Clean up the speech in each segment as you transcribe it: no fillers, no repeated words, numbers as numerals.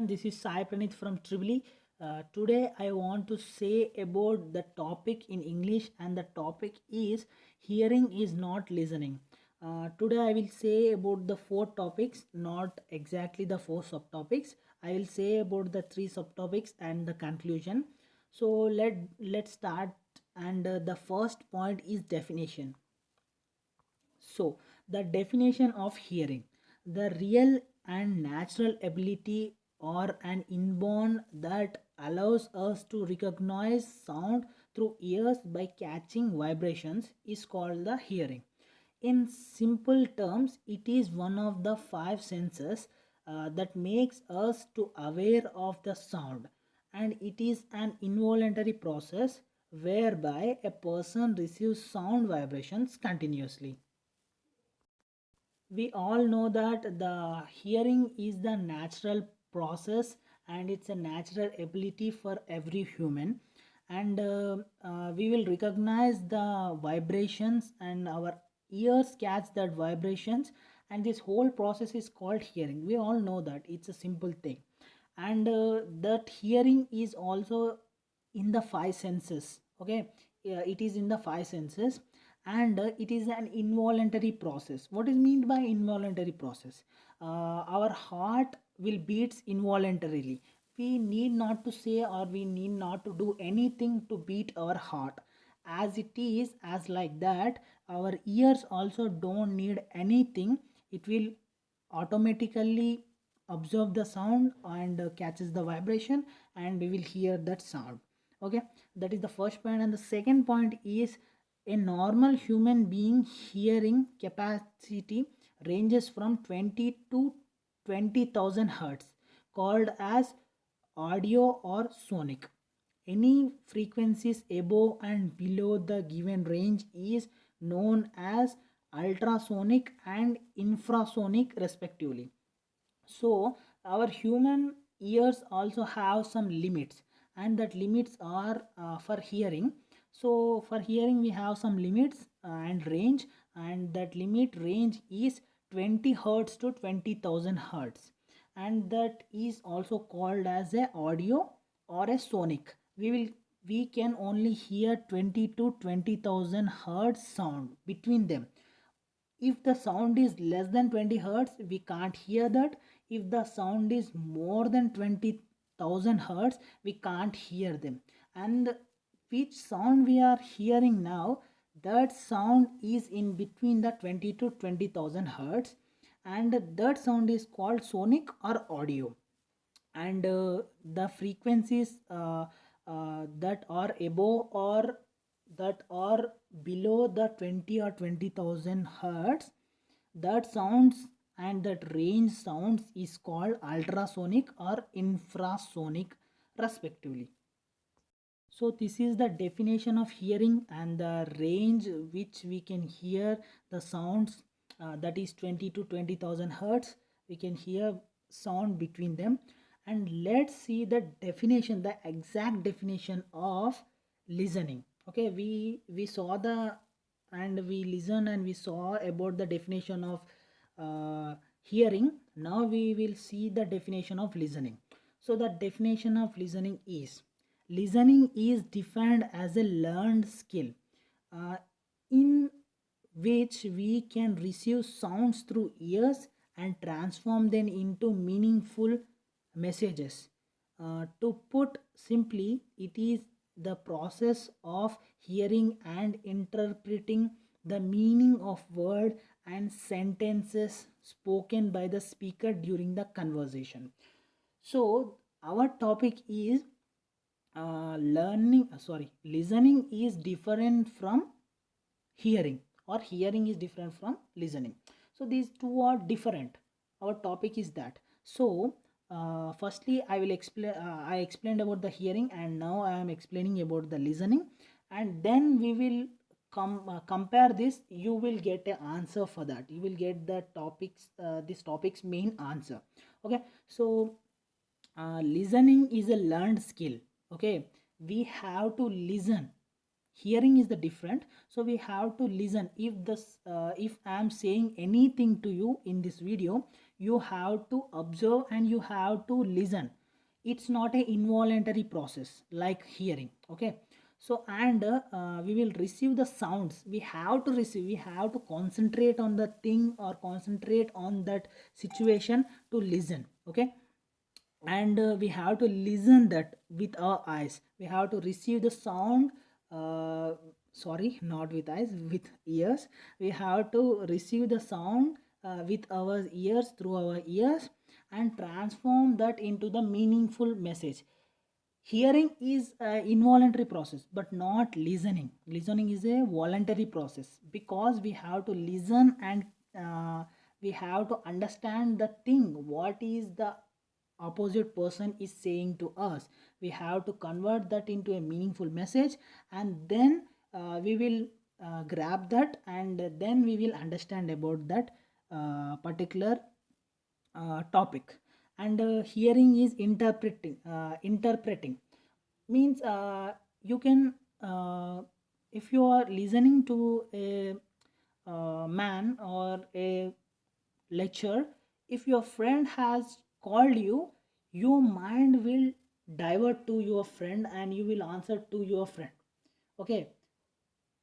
This is Sai Pranith from Tribly. Today I want to say about the topic in English, and the topic is hearing is not listening. Today I will say about the four topics, not exactly the four subtopics. I will say about the three subtopics and the conclusion. So let's start, and the first point is definition. So, the definition of hearing: the real and natural ability or an inborn that allows us to recognize sound through ears by catching vibrations is called the hearing. In simple terms, it is one of the five senses that makes us to aware of the sound, and it is an involuntary process whereby a person receives sound vibrations continuously. We all know that the hearing is the natural process, and it's a natural ability for every human, and we will recognize the vibrations and our ears catch that vibrations, and this whole process is called hearing. We all know that it's a simple thing, and that hearing is also in the five senses. Okay, yeah, it is in the five senses, and it is an involuntary process. What is meant by involuntary process? Our heart will beats involuntarily. We need not to say, or we need not to do anything to beat our heart. As it is, as like that, our ears also don't need anything. It will automatically observe the sound and catches the vibration, and we will hear that sound. Okay, that is the first point. And the second point is, a normal human being hearing capacity ranges from 20 to 20,000 hertz, called as audio or sonic. Any frequencies above and below the given range is known as ultrasonic and infrasonic respectively. So our human ears also have some limits, and that limits are for hearing. So for hearing we have some limits and range, and that limit range is 20 hertz to 20,000 hertz, and that is also called as a audio or a sonic. We can only hear 20 to 20,000 hertz sound between them. If the sound is less than 20 hertz, we can't hear that. If the sound is more than 20,000 hertz, we can't hear them. And which sound we are hearing now, that sound is in between the 20 to 20,000 hertz, and that sound is called sonic or audio. And the frequencies that are above or that are below the 20 or 20,000 hertz, that sounds and that range sounds is called ultrasonic or infrasonic respectively. So this is the definition of hearing, and the range which we can hear the sounds, that is 20 to 20,000 hertz. We can hear sound between them. And let's see the definition, the exact definition of listening. Okay, we saw the, and we listened and we saw about the definition of hearing. Now we will see the definition of listening. So the definition of listening is: listening is defined as a learned skill uh, in which we can receive sounds through ears and transform them into meaningful messages. To put simply, it is the process of hearing and interpreting the meaning of words and sentences spoken by the speaker during the conversation. So our topic is listening is different from hearing, or hearing is different from listening. So these two are different. Our topic is that. So firstly I will explain, I explained about the hearing, and now I am explaining about the listening, and then we will compare this. You will get an answer for that. You will get the topics, this topic's main answer. Okay, so listening is a learned skill. Okay, we have to listen. Hearing is the different, so we have to listen. If this if I am saying anything to you in this video, you have to observe and you have to listen. It's not a involuntary process like hearing. Okay, so and we will receive the sounds. We have to receive, we have to concentrate on the thing or concentrate on that situation to listen. Okay, and we have to listen that with our eyes. We have to receive the sound, uh, sorry, not with eyes, with ears. We have to receive the sound with our ears, through our ears, and transform that into the meaningful message. Hearing is an involuntary process, but not listening. Listening is a voluntary process, because we have to listen and we have to understand the thing, what is the opposite person is saying to us. We have to convert that into a meaningful message, and then we will grab that, and then we will understand about that particular topic. And hearing is interpreting means you can if you are listening to a man or a lecture, if your friend has called you, your mind will divert to your friend and you will answer to your friend. Okay,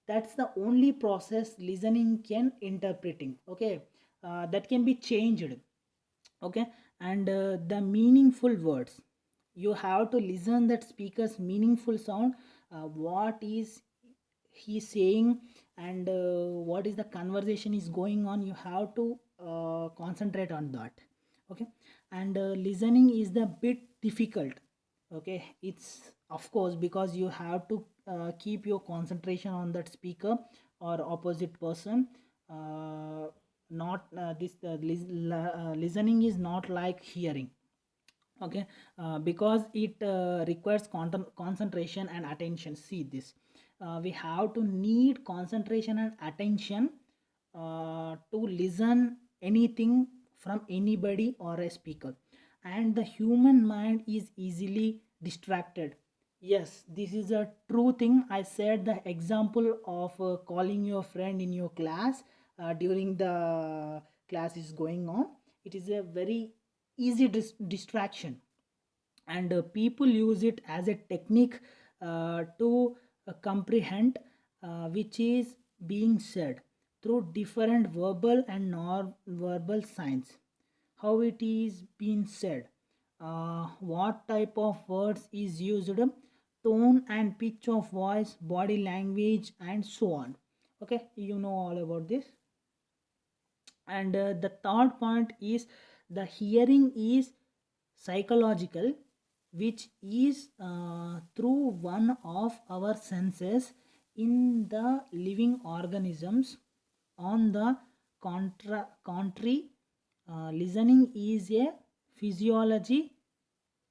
that's the only process listening can interpreting. Okay, that can be changed. Okay, and the meaningful words, you have to listen that speaker's meaningful sound. What is he saying, and what is the conversation is going on, you have to concentrate on that. Okay, and listening is the bit difficult. Okay, it's of course because you have to keep your concentration on that speaker or opposite person. Not this listening is not like hearing. Okay, because it requires concentration and attention. See this, we have to need concentration and attention to listen anything from anybody or a speaker. And the human mind is easily distracted. Yes, this is a true thing. I said the example of calling your friend in your class during the class is going on. It is a very easy distraction, and people use it as a technique to comprehend which is being said through different verbal and non-verbal signs. How it is being said, what type of words is used, tone and pitch of voice, body language, and so on. Okay, you know all about this. And the third point is the hearing is psychological, which is through one of our senses in the living organisms. On the contrary, listening is a physiology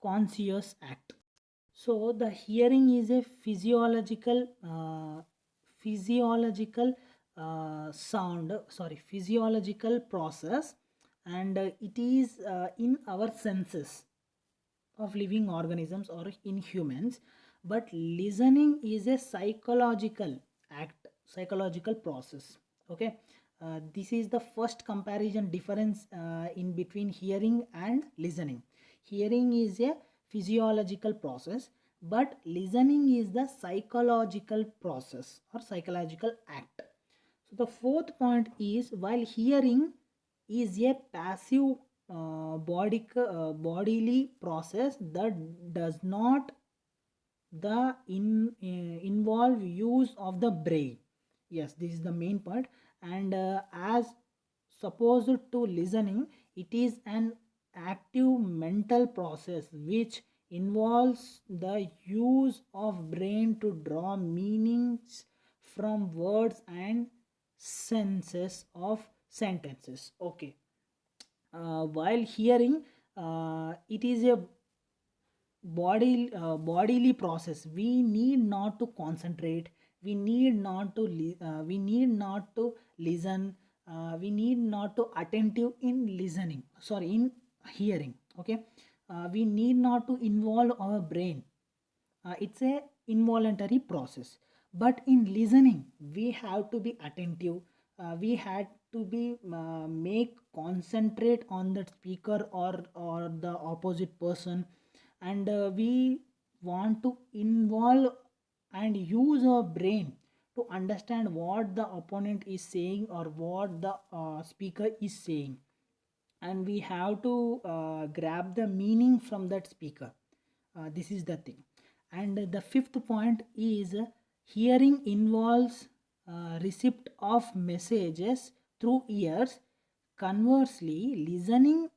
conscious act. So the hearing is a physiological sound, sorry, physiological process, and it is in our senses of living organisms or in humans. But listening is a psychological act, psychological process. Okay, this is the first comparison difference in between hearing and listening. Hearing is a physiological process, but listening is the psychological process or psychological act. So the fourth point is, while hearing is a passive bodily process that does not involve use of the brain. Yes, this is the main point. And as supposed to listening, it is an active mental process which involves the use of brain to draw meanings from words and senses of sentences. Okay, while hearing, it is a bodily process. We need not to concentrate, we need not to we need not to listen, we need not to attentive in listening, sorry, in hearing. Okay, we need not to involve our brain. It's a involuntary process. But in listening we have to be attentive, we had to be make concentrate on that speaker or the opposite person, and we want to involve and use our brain to understand what the opponent is saying or what the speaker is saying, and we have to grab the meaning from that speaker. This is the thing. And the fifth point is hearing involves receipt of messages through ears. Conversely, listening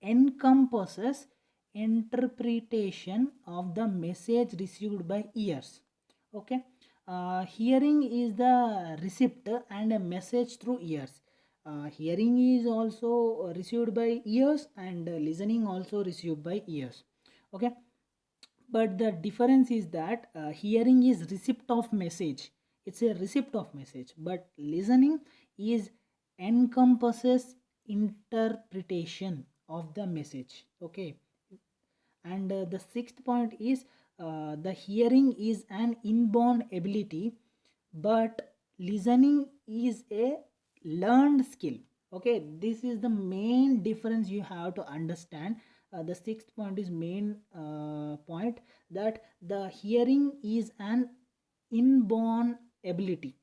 encompasses interpretation of the message received by ears. Okay, hearing is the receipt and a message through ears. Hearing is also received by ears, and listening also received by ears. Okay, but the difference is that hearing is receipt of message, it's a receipt of message, but listening is encompasses interpretation of the message. Okay, and the sixth point is the hearing is an inborn ability, but listening is a learned skill. Okay, this is the main difference you have to understand. The sixth point is main point, that the hearing is an inborn ability.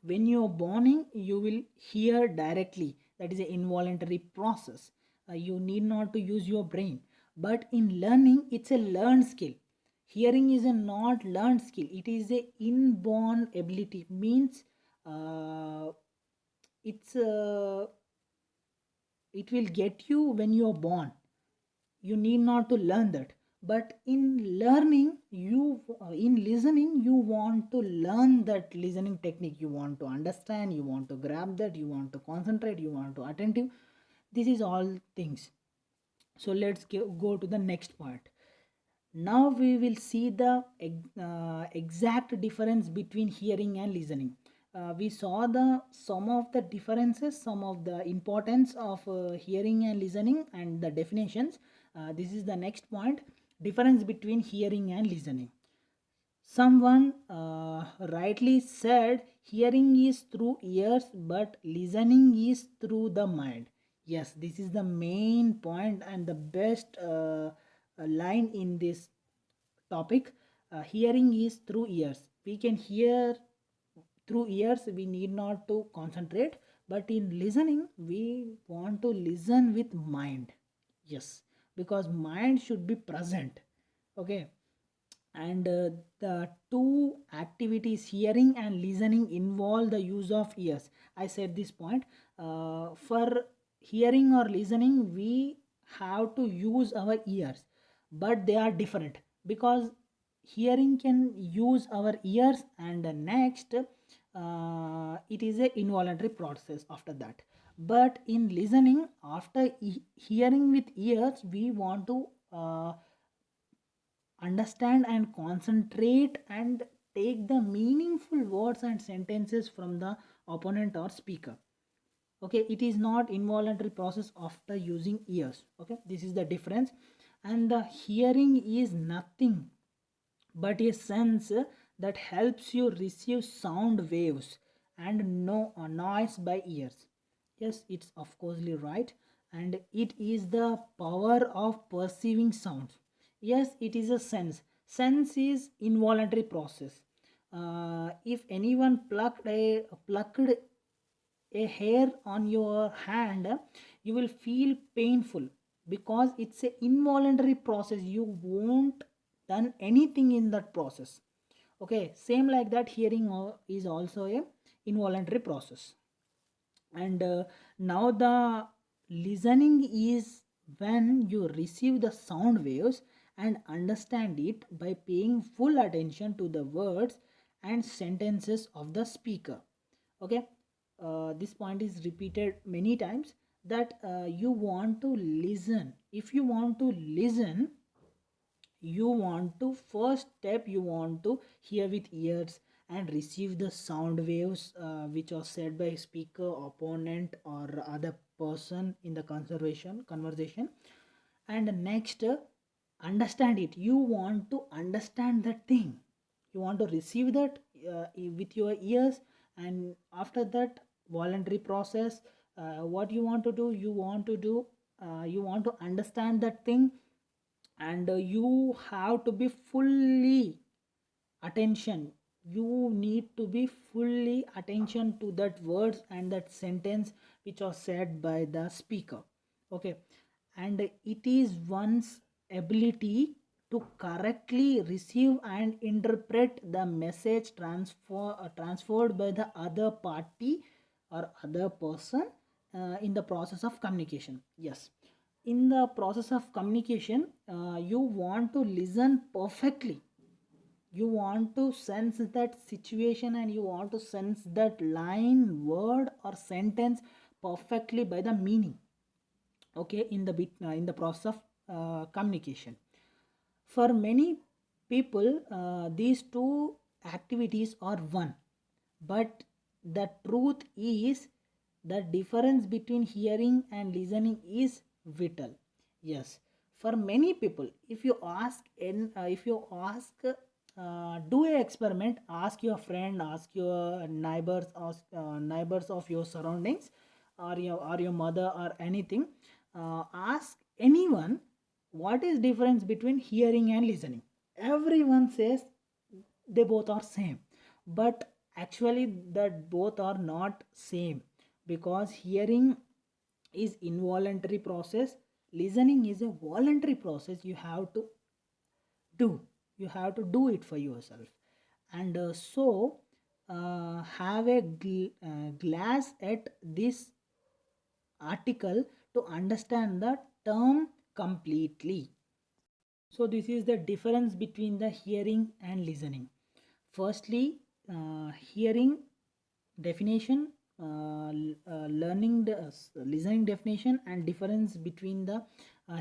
When you're born, you will hear directly, that is an involuntary process. You need not to use your brain, but in learning it's a learned skill. Hearing is a not learned skill, it is a inborn ability, means uh, it's it will get you when you're born, you need not to learn that. But in learning, you in listening, you want to learn that listening technique, you want to understand, you want to grab that, you want to concentrate, you want to attentive. This is all things. So let's go to the next point. Now we will see the exact difference between hearing and listening. We saw the some of the differences, some of the importance of hearing and listening, and the definitions. This is the next point: difference between hearing and listening. Someone rightly said hearing is through ears, but listening is through the mind. Yes, this is the main point and the best line in this topic. Hearing is through ears. We can hear through ears, we need not to concentrate, but in listening, we want to listen with mind. Yes, because mind should be present. Okay, and the two activities, hearing and listening, involve the use of ears. I said this point. For hearing or listening, we have to use our ears, but they are different, because hearing can use our ears, and next it is a involuntary process after that. But in listening, after hearing with ears, we want to understand and concentrate and take the meaningful words and sentences from the opponent or speaker. Okay, it is not involuntary process after using ears. Okay, this is the difference. And the hearing is nothing but a sense that helps you receive sound waves and no noise by ears. Yes, it's of coursely right, and it is the power of perceiving sounds. Yes, it is a sense. Sense is involuntary process. If anyone plucked a hair on your hand, you will feel painful, because it's a involuntary process, you won't done anything in that process. Okay, same like that, hearing is also a involuntary process. And now the listening is when you receive the sound waves and understand it by paying full attention to the words and sentences of the speaker. Okay, this point is repeated many times, that you want to listen. If you want to listen, you want to first step, you want to hear with ears and receive the sound waves which are said by speaker, opponent, or other person in the conversation. And next, understand it. You want to understand that thing, you want to receive that with your ears, and after that voluntary process, what you want to do, you want to understand that thing, and you have to be fully attention. You need to be fully attention to that words and that sentence which was said by the speaker. Okay, and it is one's ability to correctly receive and interpret the message transferred by the other party or other person in the process of communication. Yes, in the process of communication, you want to listen perfectly, you want to sense that situation, and you want to sense that line, word or sentence perfectly by the meaning. Okay, in the process of communication, for many people, these two activities are one, but the truth is the difference between hearing and listening is vital. Yes, for many people, if you ask do a experiment, ask your friend, ask your neighbors, ask neighbors of your surroundings, or your mother or anything, ask anyone what is difference between hearing and listening. Everyone says they both are same, but actually that both are not same, because hearing is involuntary process, listening is a voluntary process. You have to do it for yourself. And have a glass at this article to understand the term completely. So this is the difference between the hearing and listening. Firstly, hearing definition, learning the listening definition, and difference between the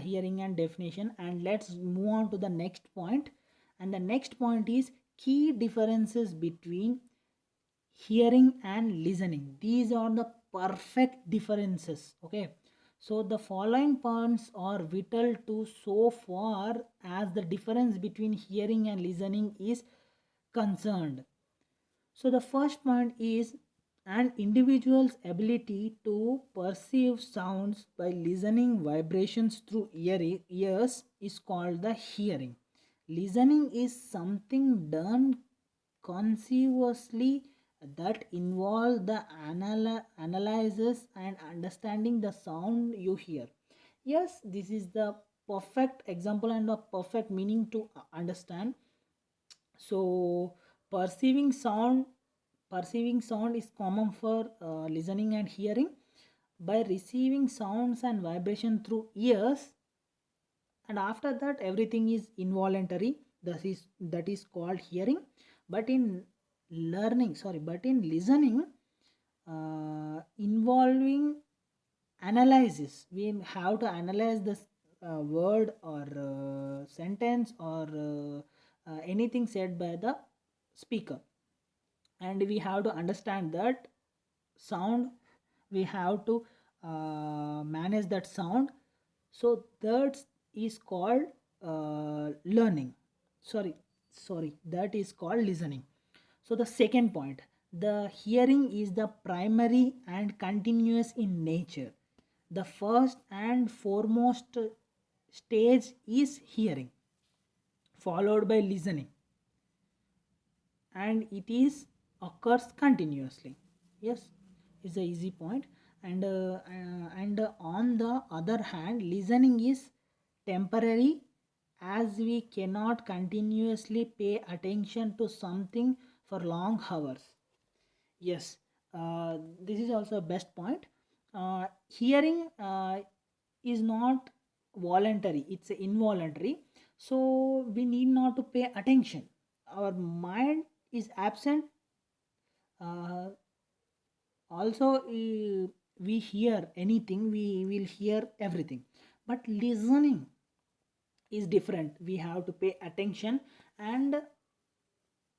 hearing and definition. And let's move on to the next point. And the next point is key differences between hearing and listening. These are the perfect differences. Okay, so the following points are vital to so far as the difference between hearing and listening is concerned. So the first point is an individual's ability to perceive sounds by listening vibrations through ears is called the hearing. Listening is something done consciously that involve the analysis and understanding the sound you hear. Yes, this is the perfect example and the perfect meaning to understand. So perceiving sound is common for listening and hearing. By receiving sounds and vibration through ears, and after that everything is involuntary, that is called hearing. But in listening, involving analysis, we have to analyze this word or sentence or anything said by the speaker, and we have to understand that sound, we have to manage that sound. So that is called learning, sorry, that is called listening. So the second point, the hearing is the primary and continuous in nature. The first and foremost stage is hearing, followed by listening, and it is occurs continuously. Yes, it's a easy point. And on the other hand, listening is temporary, as we cannot continuously pay attention to something for long hours. Yes, this is also a best point. Hearing is not voluntary, it's involuntary. So we need not to pay attention. Our mind is absent. Uh, Also, we hear anything, we will hear everything. But listening is different. We have to pay attention, and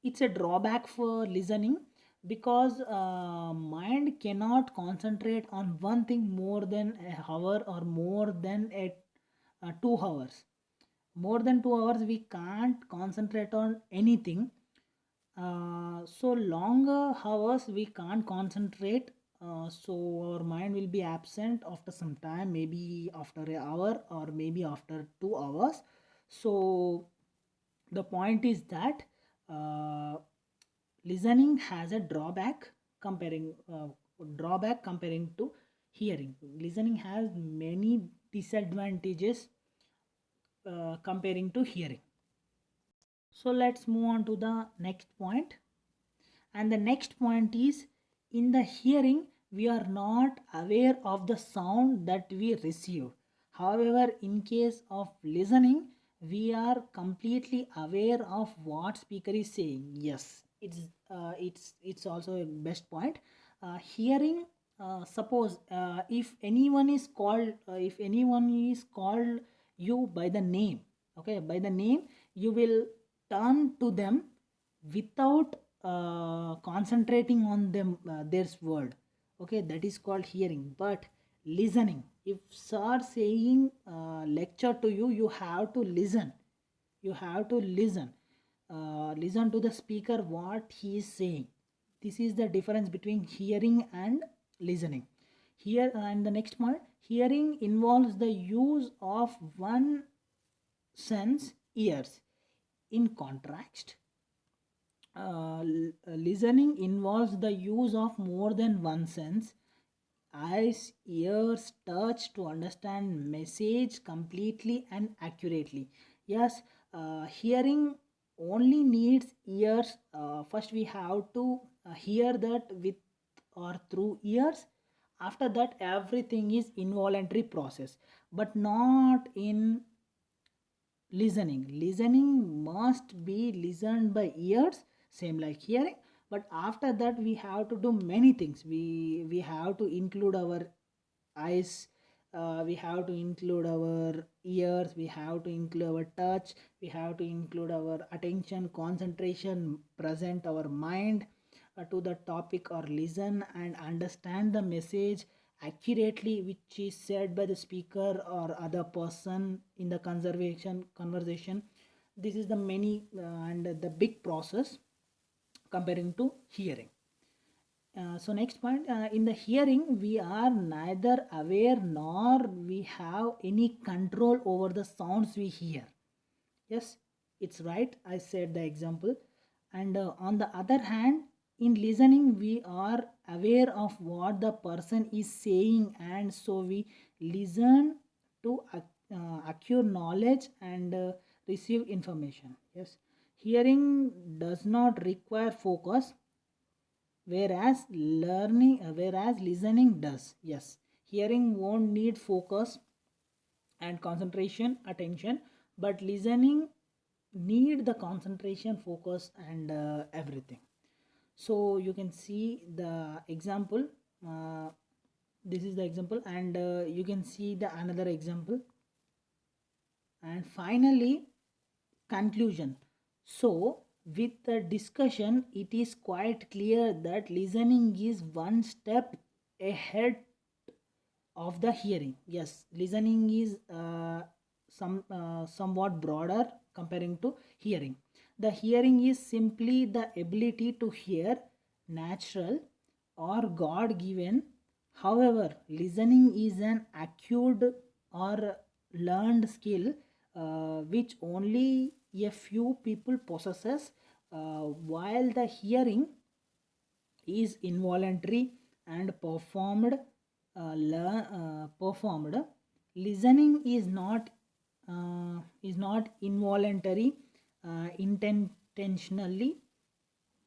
it's a drawback for listening, because mind cannot concentrate on one thing more than a hour or more than 2 hours. More than 2 hours we can't concentrate on anything. So longer hours we can't concentrate So our mind will be absent after some time, maybe after an hour or maybe after 2 hours. So the point is that uh, listening has a drawback comparing to hearing. Listening has many disadvantages comparing to hearing. So let's move on to the next point. And the next point is, in the hearing, we are not aware of the sound that we receive. However, in case of listening, we are completely aware of what speaker is saying. Yes, it's also a best point. Hearing, suppose if anyone is called you by the name, okay, by the name, you will turn to them without concentrating on them their word. Okay, that is called hearing. But listening, if sir saying lecture to you, you have to listen. You have to listen to the speaker what he is saying. This is the difference between hearing and listening. Here and the next point, hearing involves the use of one sense, ears. In contrast, listening involves the use of more than one sense, eyes, ears, touch, to understand message completely and accurately. Yes, hearing only needs ears. First we have to hear that with or through ears. After that everything is involuntary process, but not in listening must be listened by ears, same like hearing. But after that we have to do many things. We have to include our eyes, we have to include our ears, we have to include our touch, we have to include our attention, concentration, present our mind to the topic or listen and understand the message accurately which is said by the speaker or other person in the conversation. This is the many and the big process comparing to hearing. So next point, in the hearing we are neither aware nor we have any control over the sounds we hear. Yes, it's right, I said the example. And on the other hand, in listening we are aware of what the person is saying, and so we listen to acquire knowledge and receive information. Yes, hearing does not require focus, whereas listening does. Yes, hearing won't need focus and concentration, attention, but listening need the concentration, focus, and everything. So you can see the example. uh, this is the example, and you can see the another example. And finally, conclusion. So, with the discussion, it is quite clear that listening is one step ahead of the hearing. Yes, listening is somewhat broader comparing to hearing. The hearing is simply the ability to hear, natural or God given. However, listening is an acquired or learned skill which only a few people possesses, while the hearing is involuntary and performed. Listening is not involuntary, intentionally,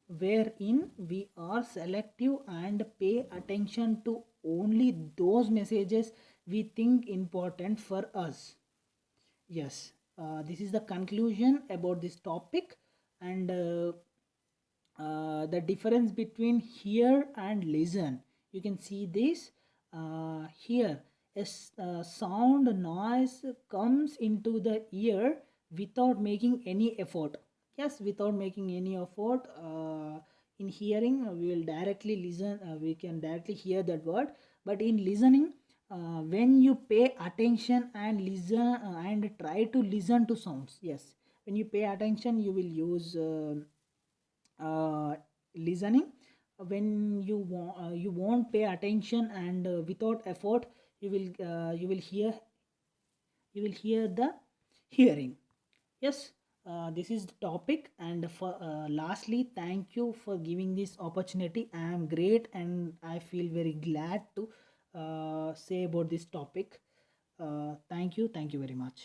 wherein we are selective and pay attention to only those messages we think important for us. Yes, this is the conclusion about this topic. And the difference between hear and listen, you can see this. Here sound noise comes into the ear without making any effort. Yes, without making any effort. In hearing, we will directly listen, we can directly hear that word. But in listening, when you pay attention and listen and try to listen to sounds. Yes, when you pay attention you will use listening. when you won't pay attention, and without effort you will hear the hearing. Yes, this is the topic. And for lastly, thank you for giving this opportunity. I am great and I feel very glad to say about this topic. Thank you very much.